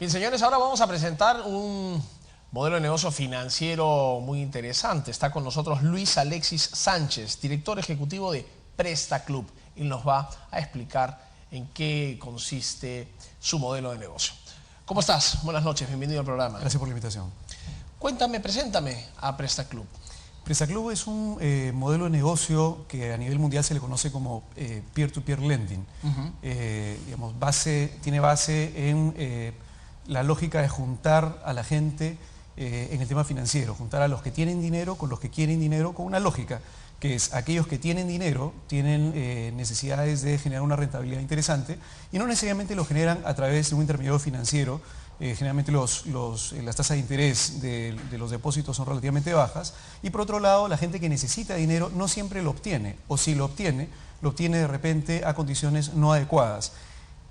Bien, señores, ahora vamos a presentar un modelo de negocio financiero muy interesante. Está con nosotros Luis Alexis Sánchez, director ejecutivo de Presta Club, y nos va a explicar en qué consiste su modelo de negocio. ¿Cómo estás? Buenas noches, bienvenido al programa. Gracias por la invitación. Cuéntame, preséntame a Presta Club. Presta Club es un modelo de negocio que a nivel mundial se le conoce como peer-to-peer lending. Tiene base en la lógica de juntar a la gente en el tema financiero, juntar a los que tienen dinero con los que quieren dinero, con una lógica, que es aquellos que tienen dinero, tienen necesidades de generar una rentabilidad interesante y no necesariamente lo generan a través de un intermediario financiero. Generalmente las tasas de interés de los depósitos son relativamente bajas, y por otro lado la gente que necesita dinero no siempre lo obtiene, o si lo obtiene de repente a condiciones no adecuadas.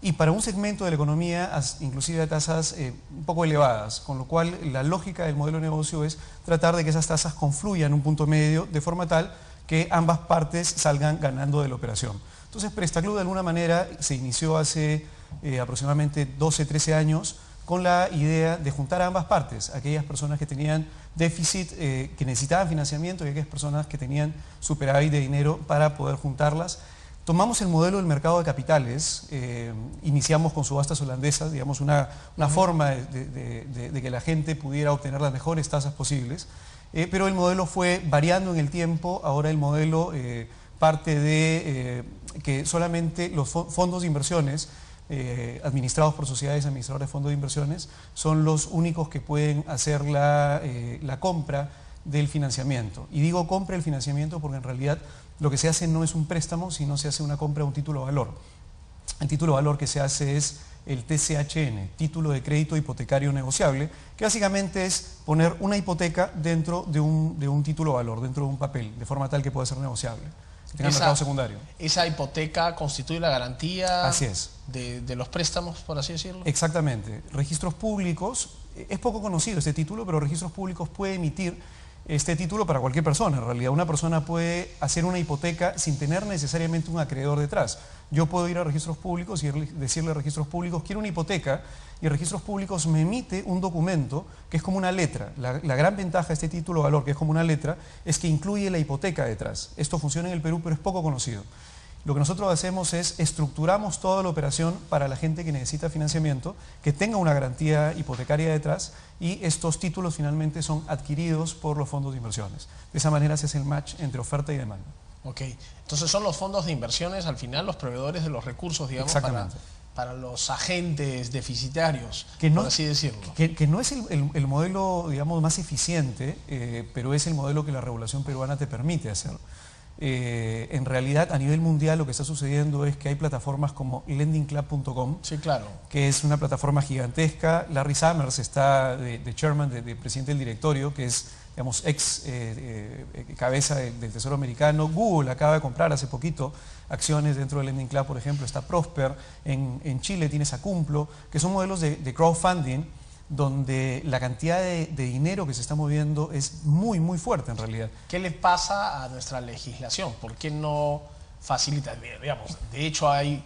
Y para un segmento de la economía, inclusive a tasas un poco elevadas, con lo cual la lógica del modelo de negocio es tratar de que esas tasas confluyan en un punto medio de forma tal que ambas partes salgan ganando de la operación. Entonces Presta Club de alguna manera se inició hace aproximadamente 12, 13 años con la idea de juntar a ambas partes, aquellas personas que tenían déficit, que necesitaban financiamiento, y aquellas personas que tenían superávit de dinero para poder juntarlas. Tomamos el modelo del mercado de capitales, iniciamos con subastas holandesas, digamos una forma de que la gente pudiera obtener las mejores tasas posibles, pero el modelo fue variando en el tiempo. Ahora el modelo parte de que solamente los fondos de inversiones administrados por sociedades administradoras de fondos de inversiones son los únicos que pueden hacer la compra del financiamiento. Y digo compra del financiamiento porque en realidad lo que se hace no es un préstamo, sino se hace una compra de un título de valor. El título de valor que se hace es el TCHN, título de crédito hipotecario negociable, que básicamente es poner una hipoteca dentro de un título de valor, dentro de un papel, de forma tal que pueda ser negociable. En el mercado secundario. ¿Esa hipoteca constituye la garantía Así es. de los préstamos, por así decirlo? Exactamente. Registros públicos, es poco conocido este título, pero Registros Públicos puede emitir este título para cualquier persona. En realidad una persona puede hacer una hipoteca sin tener necesariamente un acreedor detrás. Yo puedo ir a Registros Públicos y decirle a Registros Públicos: quiero una hipoteca, y Registros Públicos me emite un documento que es como una letra. La gran ventaja de este título de valor, que es como una letra, es que incluye la hipoteca detrás. Esto funciona en el Perú, pero es poco conocido. Lo que nosotros hacemos es estructuramos toda la operación para la gente que necesita financiamiento, que tenga una garantía hipotecaria detrás, y estos títulos finalmente son adquiridos por los fondos de inversiones. De esa manera se hace el match entre oferta y demanda. Ok, entonces son los fondos de inversiones al final los proveedores de los recursos, digamos, para los agentes deficitarios, por así decirlo. Que no es el modelo, digamos, más eficiente, pero es el modelo que la regulación peruana te permite hacer. En realidad, a nivel mundial, lo que está sucediendo es que hay plataformas como lendingclub.com, sí, claro, que es una plataforma gigantesca. Larry Summers está de chairman, de presidente del directorio, que es, digamos, ex cabeza del Tesoro americano. Google acaba de comprar hace poquito acciones dentro de Lending Club, por ejemplo. Está Prosper, en Chile tienes Acumplo, que son modelos de crowdfunding, donde la cantidad de dinero que se está moviendo es muy, muy fuerte en realidad. ¿Qué le pasa a nuestra legislación? ¿Por qué no facilita? Digamos, de hecho hay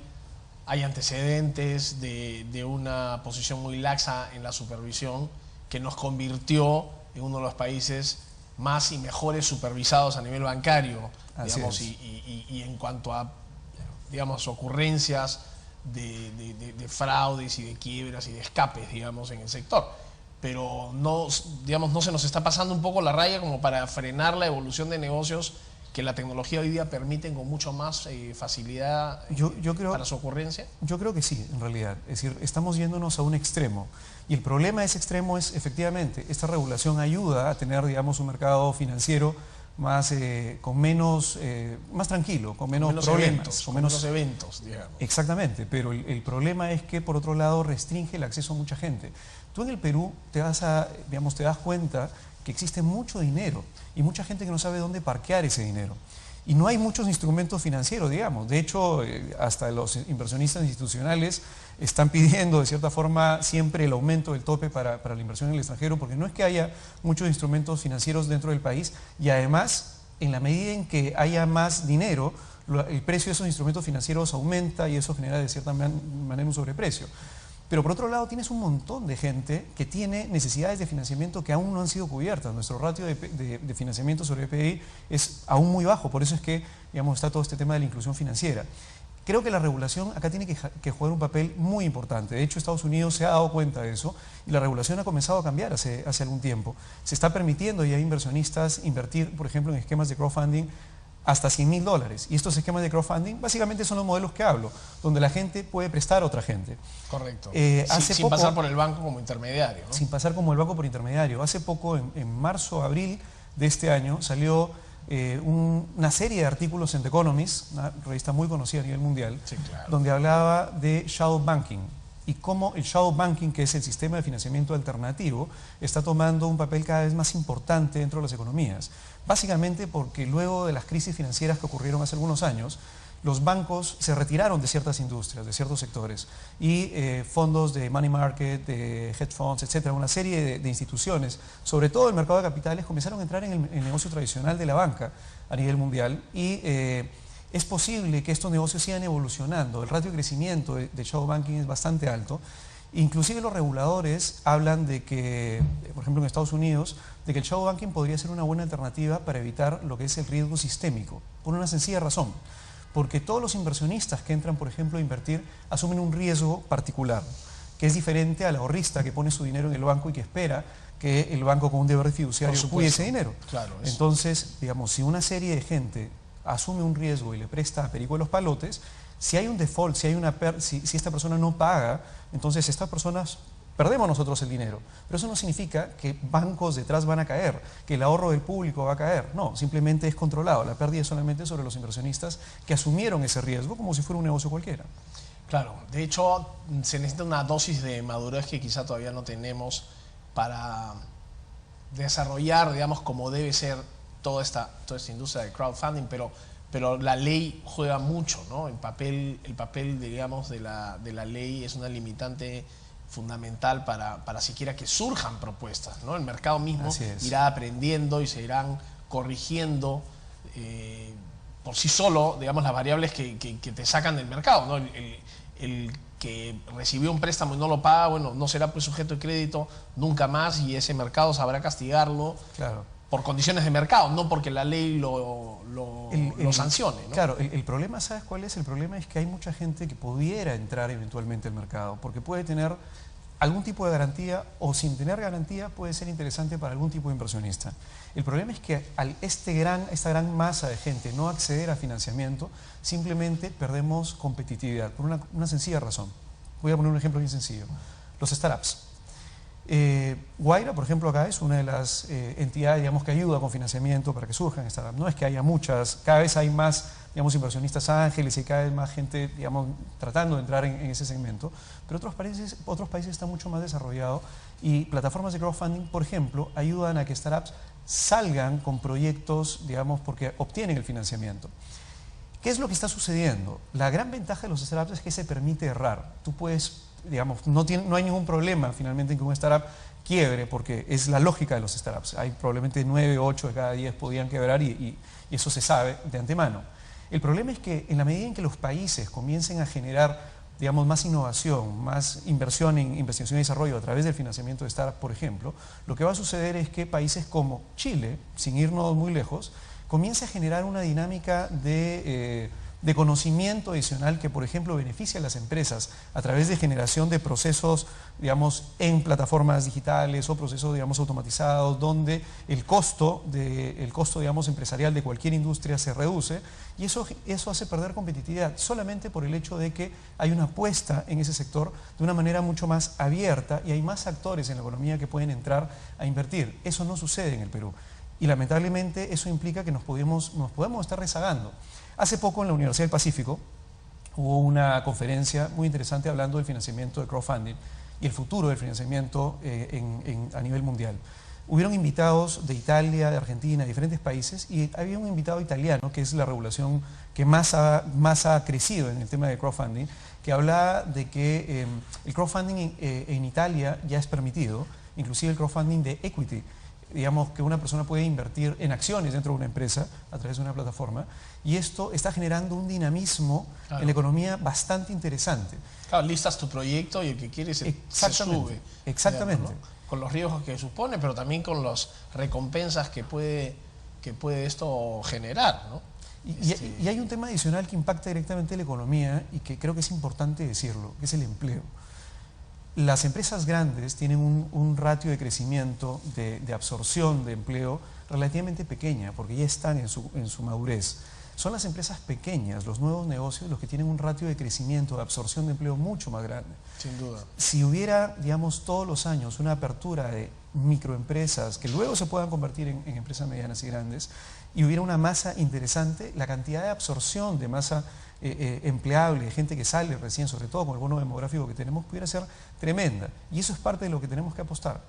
antecedentes de una posición muy laxa en la supervisión que nos convirtió en uno de los países más y mejores supervisados a nivel bancario, digamos, y en cuanto a, digamos, ocurrencias de fraudes y de quiebras y de escapes, digamos, en el sector. Pero no, digamos, no se nos está pasando un poco la raya como para frenar la evolución de negocios que la tecnología hoy día permiten con mucho más facilidad para su ocurrencia. Yo creo que sí, en realidad. Es decir, estamos yéndonos a un extremo. Y el problema de ese extremo es, efectivamente, esta regulación ayuda a tener, digamos, un mercado financiero más, más tranquilo, con menos problemas. Con menos eventos, digamos. Exactamente, pero el problema es que, por otro lado, restringe el acceso a mucha gente. Tú en el Perú te das cuenta que existe mucho dinero y mucha gente que no sabe dónde parquear ese dinero. Y no hay muchos instrumentos financieros, digamos. De hecho, hasta los inversionistas institucionales están pidiendo, de cierta forma, siempre el aumento del tope para la inversión en el extranjero, porque no es que haya muchos instrumentos financieros dentro del país, y además, en la medida en que haya más dinero, el precio de esos instrumentos financieros aumenta y eso genera de cierta manera un sobreprecio. Pero por otro lado tienes un montón de gente que tiene necesidades de financiamiento que aún no han sido cubiertas. Nuestro ratio de financiamiento sobre el PBI es aún muy bajo, por eso es que, digamos, está todo este tema de la inclusión financiera. Creo que la regulación acá tiene que jugar un papel muy importante. De hecho, Estados Unidos se ha dado cuenta de eso y la regulación ha comenzado a cambiar hace algún tiempo. Se está permitiendo ya a inversionistas invertir, por ejemplo, en esquemas de crowdfunding hasta $100.000. Y estos esquemas de crowdfunding básicamente son los modelos que hablo, donde la gente puede prestar a otra gente. Correcto. Sin pasar por el banco como intermediario, ¿no? Sin pasar como el banco por intermediario. Hace poco, en marzo, abril de este año, salió una serie de artículos en The Economist, una revista muy conocida a nivel mundial, sí, claro, donde hablaba de shadow banking y cómo el shadow banking, que es el sistema de financiamiento alternativo, está tomando un papel cada vez más importante dentro de las economías. Básicamente porque luego de las crisis financieras que ocurrieron hace algunos años, los bancos se retiraron de ciertas industrias, de ciertos sectores, y fondos de money market, de hedge funds, etcétera, una serie de instituciones, sobre todo el mercado de capitales, comenzaron a entrar en el negocio tradicional de la banca a nivel mundial, y es posible que estos negocios sigan evolucionando. El ratio de crecimiento de shadow banking es bastante alto. Inclusive los reguladores hablan de que, por ejemplo en Estados Unidos, de que el shadow banking podría ser una buena alternativa para evitar lo que es el riesgo sistémico, por una sencilla razón. Porque todos los inversionistas que entran, por ejemplo, a invertir, asumen un riesgo particular, que es diferente al ahorrista que pone su dinero en el banco y que espera que el banco con un deber fiduciario cuide ese dinero. Claro, entonces, digamos, si una serie de gente asume un riesgo y le presta a perico de los palotes, si hay un default, si esta persona no paga, entonces estas personas perdemos nosotros el dinero. Pero eso no significa que bancos detrás van a caer, que el ahorro del público va a caer. No, simplemente es controlado. La pérdida es solamente sobre los inversionistas que asumieron ese riesgo como si fuera un negocio cualquiera. Claro, de hecho se necesita una dosis de madurez que quizá todavía no tenemos para desarrollar, digamos, como debe ser toda esta industria de crowdfunding, pero la ley juega mucho, ¿no? El papel digamos, de la ley es una limitante fundamental para siquiera que surjan propuestas, ¿no? El mercado mismo irá aprendiendo y se irán corrigiendo por sí solo, digamos, las variables que te sacan del mercado, ¿no? El que recibió un préstamo y no lo paga, bueno, no será pues sujeto de crédito nunca más y ese mercado sabrá castigarlo. Claro. Por condiciones de mercado, no porque la ley lo sancione, ¿no? Claro, el problema, ¿sabes cuál es? El problema es que hay mucha gente que pudiera entrar eventualmente al mercado, porque puede tener algún tipo de garantía o sin tener garantía puede ser interesante para algún tipo de inversionista. El problema es que al esta gran masa de gente no acceder a financiamiento, simplemente perdemos competitividad, por una sencilla razón. Voy a poner un ejemplo bien sencillo. Los startups. Guaira, por ejemplo, acá es una de las entidades, digamos, que ayuda con financiamiento para que surjan startups. No es que haya muchas, cada vez hay más, digamos, inversionistas ángeles y cada vez más gente, digamos, tratando de entrar en ese segmento, pero otros países están mucho más desarrollados y plataformas de crowdfunding, por ejemplo, ayudan a que startups salgan con proyectos, digamos, porque obtienen el financiamiento. ¿Qué es lo que está sucediendo? La gran ventaja de los startups es que se permite errar. Tú puedes, digamos, no hay ningún problema finalmente en que un startup quiebre, porque es la lógica de los startups. Hay probablemente 9, 8 de cada 10 podían quebrar y eso se sabe de antemano. El problema es que en la medida en que los países comiencen a generar, digamos, más innovación, más inversión en investigación y desarrollo a través del financiamiento de startups, por ejemplo, lo que va a suceder es que países como Chile, sin irnos muy lejos, comience a generar una dinámica de conocimiento adicional que, por ejemplo, beneficia a las empresas a través de generación de procesos, digamos, en plataformas digitales o procesos, digamos, automatizados, donde el costo, digamos, empresarial de cualquier industria se reduce, y eso hace perder competitividad solamente por el hecho de que hay una apuesta en ese sector de una manera mucho más abierta y hay más actores en la economía que pueden entrar a invertir. Eso no sucede en el Perú. Y lamentablemente eso implica que nos podemos estar rezagando. Hace poco en la Universidad del Pacífico hubo una conferencia muy interesante hablando del financiamiento de crowdfunding y el futuro del financiamiento a nivel mundial. Hubieron invitados de Italia, de Argentina, de diferentes países, y había un invitado italiano, que es la regulación que más ha crecido en el tema de crowdfunding, que hablaba de que el crowdfunding en Italia ya es permitido, inclusive el crowdfunding de equity. digamos, que una persona puede invertir en acciones dentro de una empresa a través de una plataforma, y esto está generando un dinamismo en la economía bastante interesante. Claro, listas tu proyecto y el que quiere se sube. Exactamente. Digamos, ¿no? Con los riesgos que supone, pero también con las recompensas que puede esto generar, ¿no? Y hay un tema adicional que impacta directamente la economía y que creo que es importante decirlo, que es el empleo. Las empresas grandes tienen un ratio de crecimiento, de absorción de empleo relativamente pequeña, porque ya están en su madurez. Son las empresas pequeñas, los nuevos negocios, los que tienen un ratio de crecimiento, de absorción de empleo mucho más grande. Sin duda. Si hubiera, digamos, todos los años una apertura de microempresas que luego se puedan convertir en empresas medianas y grandes, y hubiera una masa interesante, la cantidad de absorción de masa empleable, de gente que sale recién, sobre todo con el bono demográfico que tenemos, pudiera ser tremenda. Y eso es parte de lo que tenemos que apostar.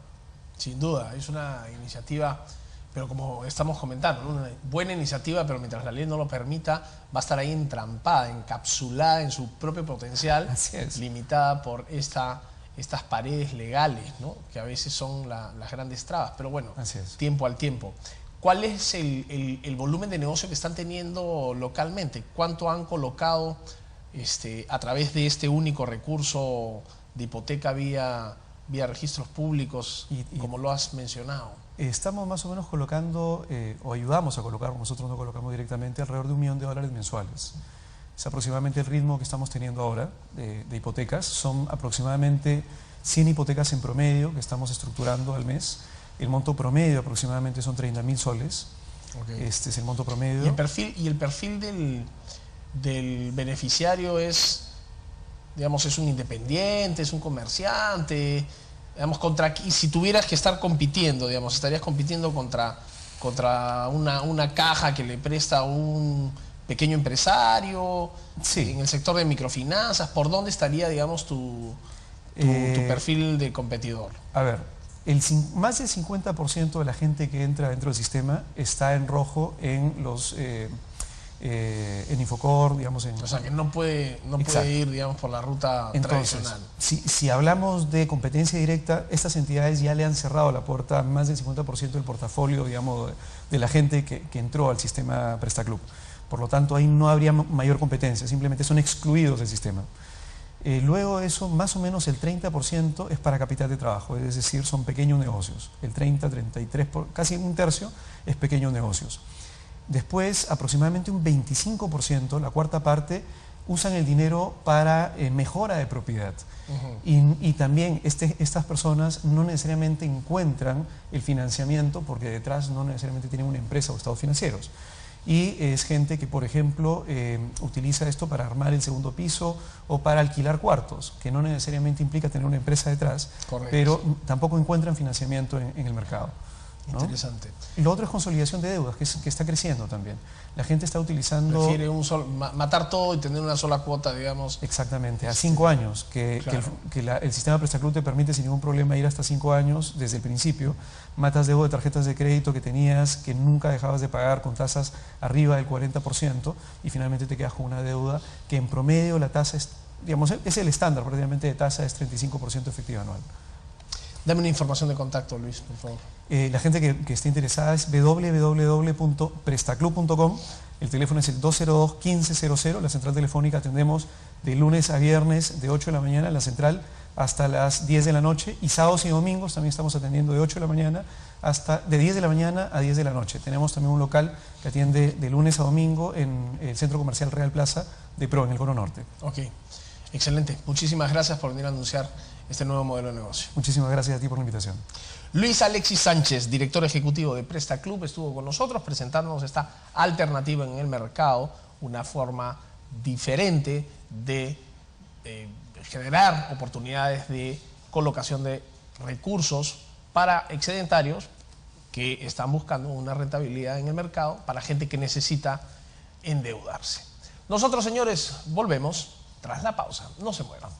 Sin duda, es una iniciativa, pero como estamos comentando, ¿no? Una buena iniciativa, pero mientras la ley no lo permita, va a estar ahí entrampada, encapsulada en su propio potencial, limitada por estas paredes legales, ¿no? Que a veces son las grandes trabas. Pero bueno, tiempo al tiempo. ¿Cuál es el volumen de negocio que están teniendo localmente? ¿Cuánto han colocado a través de este único recurso de hipoteca vía registros públicos, como lo has mencionado? Estamos más o menos colocando, o ayudamos a colocar, nosotros no colocamos directamente, alrededor de $1 millón mensuales. Es aproximadamente el ritmo que estamos teniendo ahora de hipotecas. Son aproximadamente 100 hipotecas en promedio que estamos estructurando al mes. El monto promedio aproximadamente son 30.000 soles. Este es el monto promedio. ¿Y el perfil del beneficiario es, digamos, es un independiente, es un comerciante? Digamos, y si tuvieras que estar compitiendo, digamos, estarías compitiendo contra una caja que le presta a un pequeño empresario, en el sector de microfinanzas. ¿Por dónde estaría, digamos, tu perfil de competidor? A ver, más del 50% de la gente que entra dentro del sistema está en rojo en Infocor, digamos. O sea, que no puede ir, digamos, por la ruta tradicional. Si hablamos de competencia directa, estas entidades ya le han cerrado la puerta a más del 50% del portafolio, digamos, de la gente que entró al sistema PrestaClub. Por lo tanto, ahí no habría mayor competencia, simplemente son excluidos del sistema. Luego de eso, más o menos el 30% es para capital de trabajo, es decir, son pequeños negocios. El 30, 33, casi un tercio es pequeños negocios. Después, aproximadamente un 25%, la cuarta parte, usan el dinero para mejora de propiedad. Y también estas personas no necesariamente encuentran el financiamiento porque detrás no necesariamente tienen una empresa o estados financieros. Y es gente que, por ejemplo, utiliza esto para armar el segundo piso o para alquilar cuartos, que no necesariamente implica tener una empresa detrás, pero tampoco encuentran financiamiento en el mercado, ¿no? Interesante. Y lo otro es consolidación de deudas, que está creciendo también. La gente está utilizando... Prefiere matar todo y tener una sola cuota, digamos. Exactamente, a 5 años, que el sistema PrestaClub te permite sin ningún problema ir hasta 5 años desde el principio. Matas deuda de tarjetas de crédito que tenías, que nunca dejabas de pagar con tasas arriba del 40%, y finalmente te quedas con una deuda que en promedio la tasa es, digamos, es el estándar prácticamente de tasa, es 35% efectiva anual. Dame una información de contacto, Luis, por favor. La gente que esté interesada es www.prestaclub.com. El teléfono es el 202-1500. La central telefónica atendemos de lunes a viernes de 8 de la mañana en la central hasta las 10 de la noche, y sábados y domingos también estamos atendiendo de 8 de la mañana de 10 de la mañana a 10 de la noche. Tenemos también un local que atiende de lunes a domingo en el Centro Comercial Real Plaza de Pro, en el Cono Norte. Ok, excelente. Muchísimas gracias por venir a anunciar este nuevo modelo de negocio. Muchísimas gracias a ti por la invitación. Luis Alexis Sánchez, director ejecutivo de PrestaClub, estuvo con nosotros presentándonos esta alternativa en el mercado, una forma diferente de generar oportunidades de colocación de recursos para excedentarios que están buscando una rentabilidad en el mercado, para gente que necesita endeudarse. Nosotros, señores, volvemos tras la pausa. No se muevan.